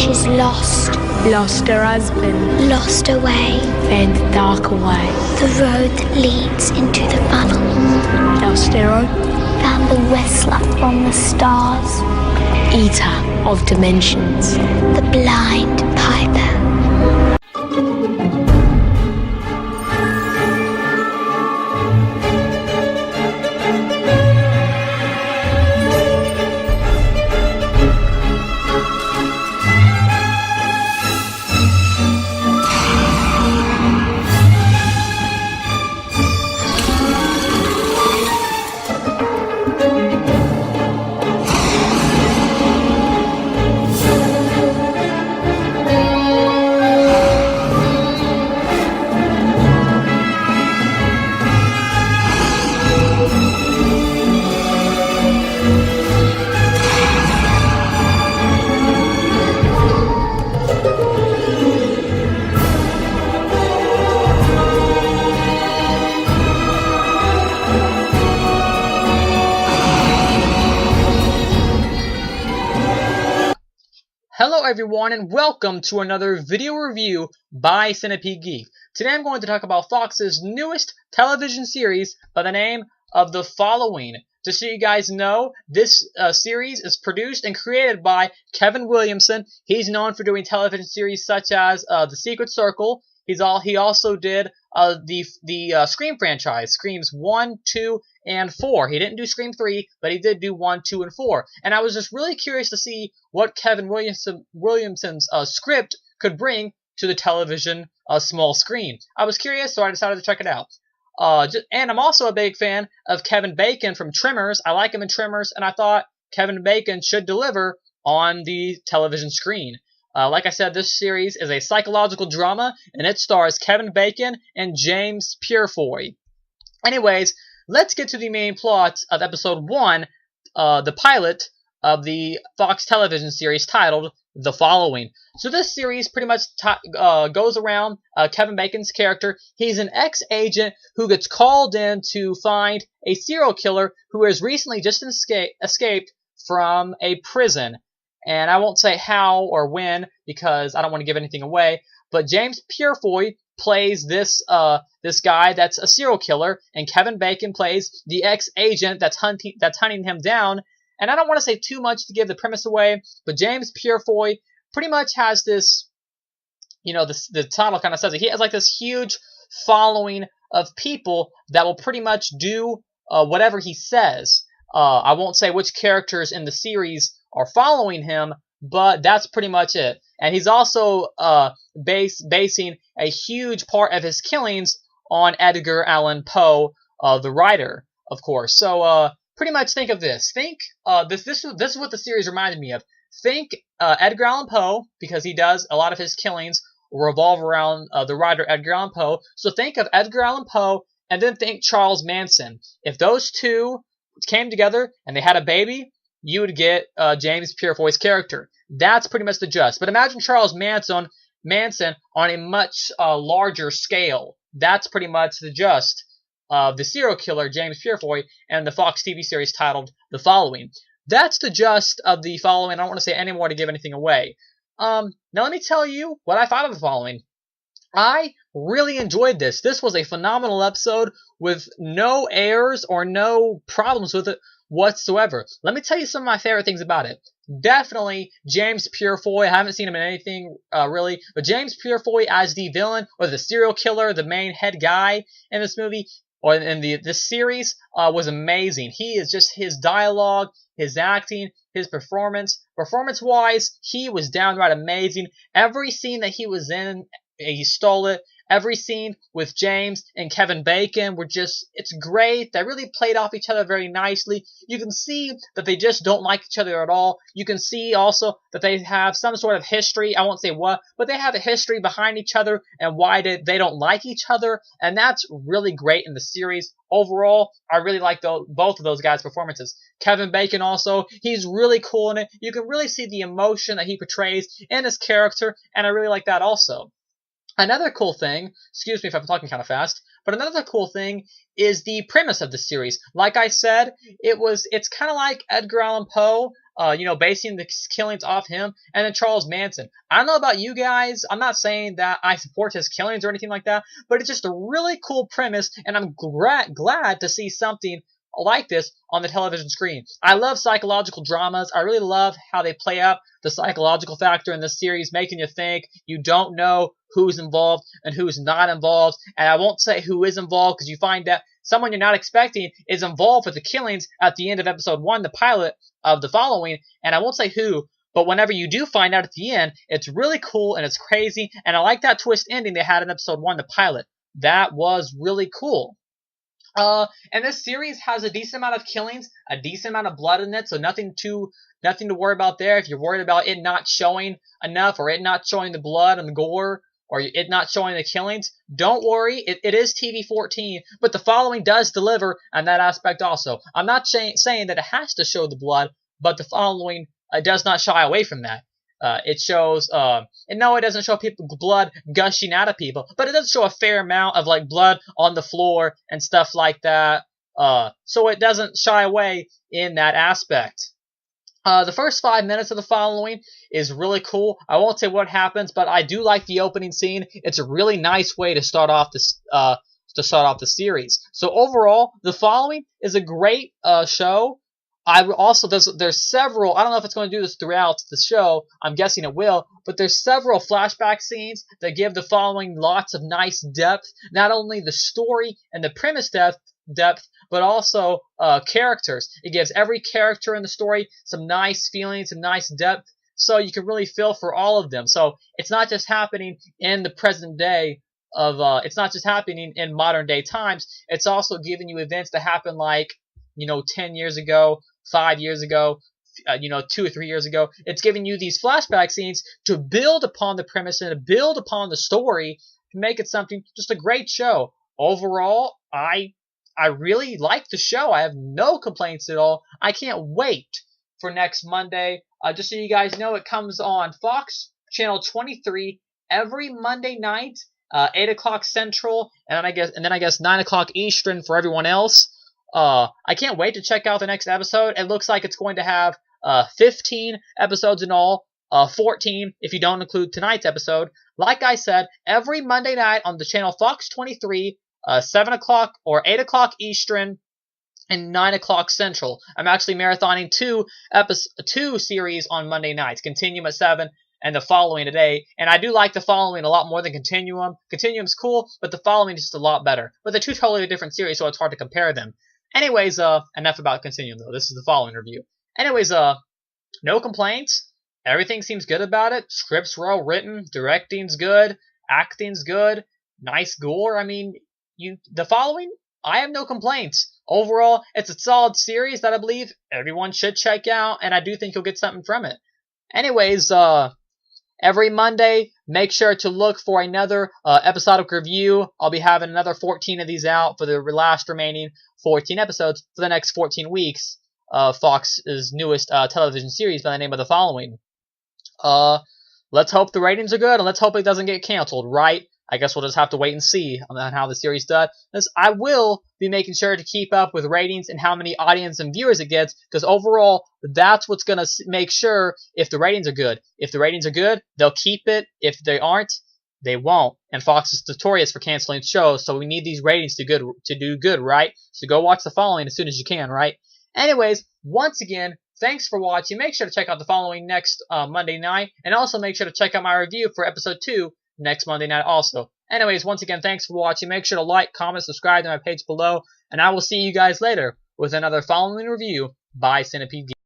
She's lost. Lost her husband. Lost her way. Found the darker way. The road that leads into the funnel. Lost her own. Found the whistler from the stars. Eater of dimensions. The blind piper. Hello everyone and welcome to another video review by Centipede Geek. Today I'm going to talk about Fox's newest television series by the name of The Following. Just so you guys know, this series is produced and created by Kevin Williamson. He's known for doing television series such as The Secret Circle. He also did the Scream franchise, Screams 1, 2, and 4. He didn't do Scream 3, but he did do 1, 2, and 4. And I was just really curious to see what Kevin Williamson's script could bring to the television small screen. I was curious, so I decided to check it out. And I'm also a big fan of Kevin Bacon from Tremors. I like him in Tremors, and I thought Kevin Bacon should deliver on the television screen. Like I said, this series is a psychological drama, and it stars Kevin Bacon and James Purefoy. Anyways, let's get to the main plot of episode 1, the pilot of the Fox television series titled The Following. So this series pretty much goes around Kevin Bacon's character. He's an ex-agent who gets called in to find a serial killer who has recently just escaped from a prison. And I won't say how or when because I don't want to give anything away. But James Purefoy plays this guy that's a serial killer, and Kevin Bacon plays the ex-agent that's hunting him down. And I don't want to say too much to give the premise away, but James Purefoy pretty much has this, the title kind of says it. He has like this huge following of people that will pretty much do whatever he says. I won't say which characters in the series are following him, but that's pretty much it. And he's also basing a huge part of his killings on Edgar Allan Poe, the writer, of course. So pretty much think of this. This is what the series reminded me of. Think Edgar Allan Poe, because he does a lot of his killings revolve around the writer Edgar Allan Poe. So think of Edgar Allan Poe, and then think Charles Manson. If those two came together and they had a baby, you would get James Purefoy's character. That's pretty much the gist. But imagine Charles Manson on a much larger scale. That's pretty much the gist of the serial killer James Purefoy and the Fox TV series titled The Following. That's the gist of The Following. I don't want to say any more to give anything away. Now let me tell you what I thought of The Following. I really enjoyed this. This was a phenomenal episode with no errors or no problems with it whatsoever. Let me tell you some of my favorite things about it. Definitely James Purefoy. I haven't seen him in anything really, but James Purefoy as the villain or the serial killer, the main head guy in this movie or in this series was amazing. He is just his dialogue, his acting, his performance-wise, he was downright amazing. Every scene that he was in, he stole it. Every scene with James and Kevin Bacon it's great. They really played off each other very nicely. You can see that they just don't like each other at all. You can see also that they have some sort of history. I won't say what, but they have a history behind each other and why they don't like each other. And that's really great in the series. Overall, I really like both of those guys' performances. Kevin Bacon also, he's really cool in it. You can really see the emotion that he portrays in his character, and I really like that also. Another cool thing, excuse me if I'm talking kind of fast, But another cool thing is the premise of the series. Like I said, it's kind of like Edgar Allan Poe, basing the killings off him, and then Charles Manson. I don't know about you guys. I'm not saying that I support his killings or anything like that, but it's just a really cool premise, and I'm glad to see something like this on the television screen. I love psychological dramas. I really love how they play up the psychological factor in this series, making you think. You don't know who's involved and who's not involved. And I won't say who is involved because you find that someone you're not expecting is involved with the killings at the end of episode 1, the pilot of The Following. And I won't say who, but whenever you do find out at the end, it's really cool and it's crazy. And I like that twist ending they had in episode 1, the pilot. That was really cool. And this series has a decent amount of killings, a decent amount of blood in it, so nothing to worry about there. If you're worried about it not showing enough, or it not showing the blood and the gore, or it not showing the killings, don't worry. It is TV-14, but The Following does deliver on that aspect also. I'm not saying that it has to show the blood, but The Following does not shy away from that. It shows, and no, it doesn't show blood gushing out of people, but it does show a fair amount of like blood on the floor and stuff like that. So it doesn't shy away in that aspect. The first 5 minutes of The Following is really cool. I won't say what happens, but I do like the opening scene. It's a really nice way to start off this, the series. So overall, The Following is a great show. There's several, I don't know if it's going to do this throughout the show, I'm guessing it will, but there's several flashback scenes that give The Following lots of nice depth, not only the story and the premise depth, but also characters. It gives every character in the story some nice feelings and nice depth, so you can really feel for all of them. So it's not just happening in the present day it's not just happening in modern day times, it's also giving you events that happen like, 10 years ago, 5 years ago, 2 or 3 years ago. It's giving you these flashback scenes to build upon the premise and to build upon the story to make it something, just a great show. Overall, I really like the show. I have no complaints at all. I can't wait for next Monday. Just so you guys know, it comes on Fox Channel 23 every Monday night, 8 o'clock Central, and then I guess 9 o'clock Eastern for everyone else. I can't wait to check out the next episode. It looks like it's going to have 15 episodes in all, 14 if you don't include tonight's episode. Like I said, every Monday night on the channel Fox 23, 7 o'clock or 8 o'clock Eastern, and 9 o'clock Central. I'm actually marathoning two series on Monday nights, Continuum at 7 and The Following today. And I do like The Following a lot more than Continuum. Continuum's cool, but The Following is just a lot better. But they're two totally different series, so it's hard to compare them. Anyways, enough about Continuum, though. This is The Following review. Anyways, no complaints. Everything seems good about it. Scripts well written. Directing's good. Acting's good. Nice gore. I mean, The Following, I have no complaints. Overall, it's a solid series that I believe everyone should check out, and I do think you'll get something from it. Anyways, every Monday, make sure to look for another episodic review. I'll be having another 14 of these out for the last remaining 14 episodes for the next 14 weeks of Fox's newest television series by the name of The Following. Let's hope the ratings are good, and let's hope it doesn't get canceled, right? I guess we'll just have to wait and see on how the series does. I will be making sure to keep up with ratings and how many audience and viewers it gets, because overall, that's what's going to make sure if the ratings are good. If the ratings are good, they'll keep it. If they aren't, they won't. And Fox is notorious for canceling shows, so we need these ratings to do good, right? So go watch The Following as soon as you can, right? Anyways, once again, thanks for watching. Make sure to check out The Following next Monday night, and also make sure to check out my review for episode 2 next Monday night also. Anyways, once again, thanks for watching. Make sure to like, comment, subscribe to my page below, and I will see you guys later with another Following review by Centipede Geek.